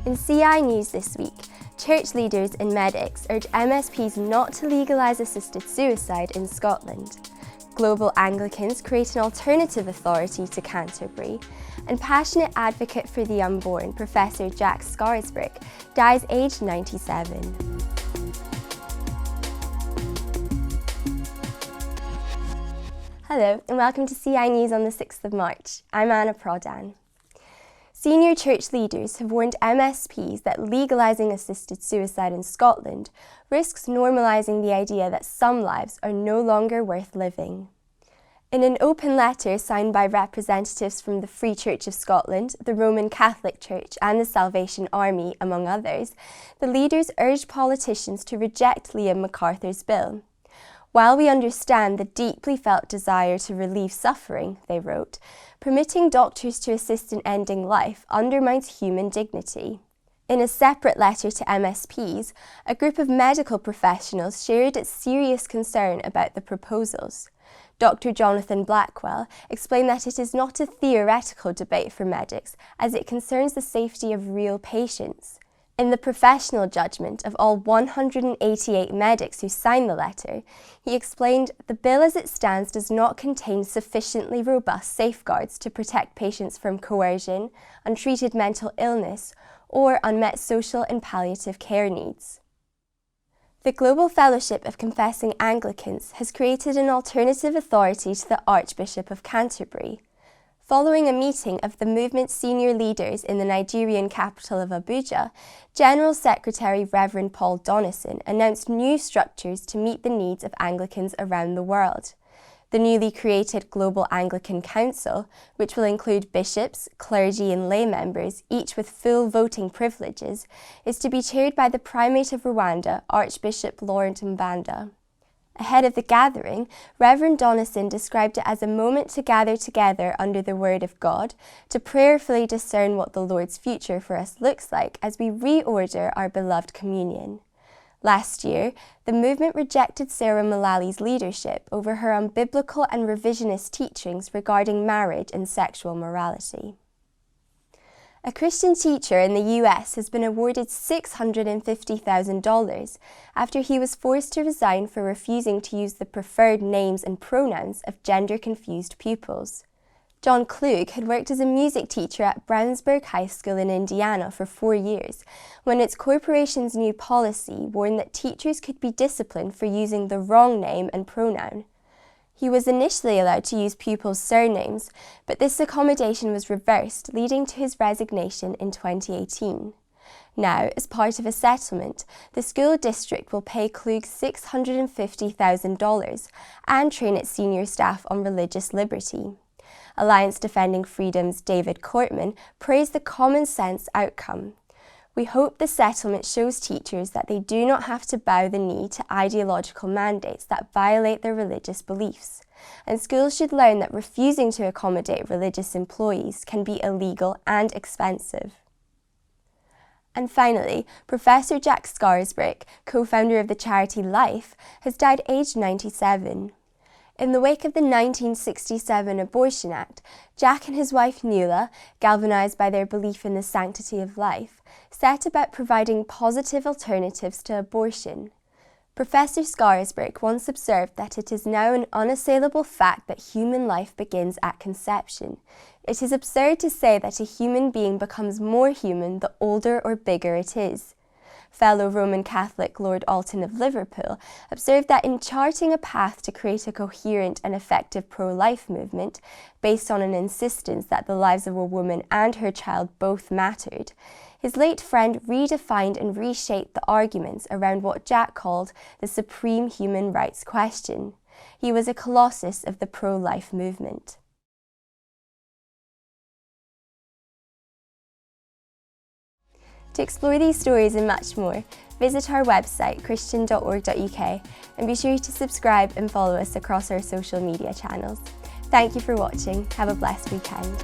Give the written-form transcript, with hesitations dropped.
In CI News this week, church leaders and medics urge MSPs not to legalise assisted suicide in Scotland. Global Anglicans create an alternative authority to Canterbury, and passionate advocate for the unborn, Professor Jack Scarisbrick, dies aged 97. Hello and welcome to CI News on the 6th of March. I'm Anna Prodan. Senior church leaders have warned MSPs that legalising assisted suicide in Scotland risks normalising the idea that some lives are no longer worth living. In an open letter signed by representatives from the Free Church of Scotland, the Roman Catholic Church and the Salvation Army, among others, the leaders urged politicians to reject Liam MacArthur's bill. While we understand the deeply felt desire to relieve suffering, they wrote, permitting doctors to assist in ending life undermines human dignity. In a separate letter to MSPs, a group of medical professionals shared its serious concern about the proposals. Dr. Jonathan Blackwell explained that it is not a theoretical debate for medics, as it concerns the safety of real patients. In the professional judgment of all 188 medics who signed the letter, he explained the bill as it stands does not contain sufficiently robust safeguards to protect patients from coercion, untreated mental illness, or unmet social and palliative care needs. The Global Fellowship of Confessing Anglicans has created an alternative authority to the Archbishop of Canterbury. Following a meeting of the movement's senior leaders in the Nigerian capital of Abuja, General Secretary Reverend Paul Donison announced new structures to meet the needs of Anglicans around the world. The newly created Global Anglican Council, which will include bishops, clergy and lay members, each with full voting privileges, is to be chaired by the Primate of Rwanda, Archbishop Laurent Mbanda. Ahead of the gathering, Reverend Donison described it as a moment to gather together under the Word of God, to prayerfully discern what the Lord's future for us looks like as we reorder our beloved communion. Last year, the movement rejected Sarah Mullally's leadership over her unbiblical and revisionist teachings regarding marriage and sexual morality. A Christian teacher in the US has been awarded $650,000 after he was forced to resign for refusing to use the preferred names and pronouns of gender-confused pupils. John Klug had worked as a music teacher at Brownsburg High School in Indiana for 4 years, when its corporation's new policy warned that teachers could be disciplined for using the wrong name and pronoun. He was initially allowed to use pupils' surnames, but this accommodation was reversed, leading to his resignation in 2018. Now, as part of a settlement, the school district will pay Klug $650,000 and train its senior staff on religious liberty. Alliance Defending Freedom's David Cortman praised the common sense outcome. We hope the settlement shows teachers that they do not have to bow the knee to ideological mandates that violate their religious beliefs, and schools should learn that refusing to accommodate religious employees can be illegal and expensive. And finally, Professor Jack Scarisbrick, co-founder of the charity Life, has died aged 97. In the wake of the 1967 Abortion Act, Jack and his wife Nuala, galvanised by their belief in the sanctity of life, set about providing positive alternatives to abortion. Professor Scarisbrick once observed that it is now an unassailable fact that human life begins at conception. It is absurd to say that a human being becomes more human the older or bigger it is. Fellow Roman Catholic Lord Alton of Liverpool observed that in charting a path to create a coherent and effective pro-life movement, based on an insistence that the lives of a woman and her child both mattered, his late friend redefined and reshaped the arguments around what Jack called the supreme human rights question. He was a colossus of the pro-life movement. To explore these stories and much more, visit our website christian.org.uk and be sure to subscribe and follow us across our social media channels. Thank you for watching. Have a blessed weekend.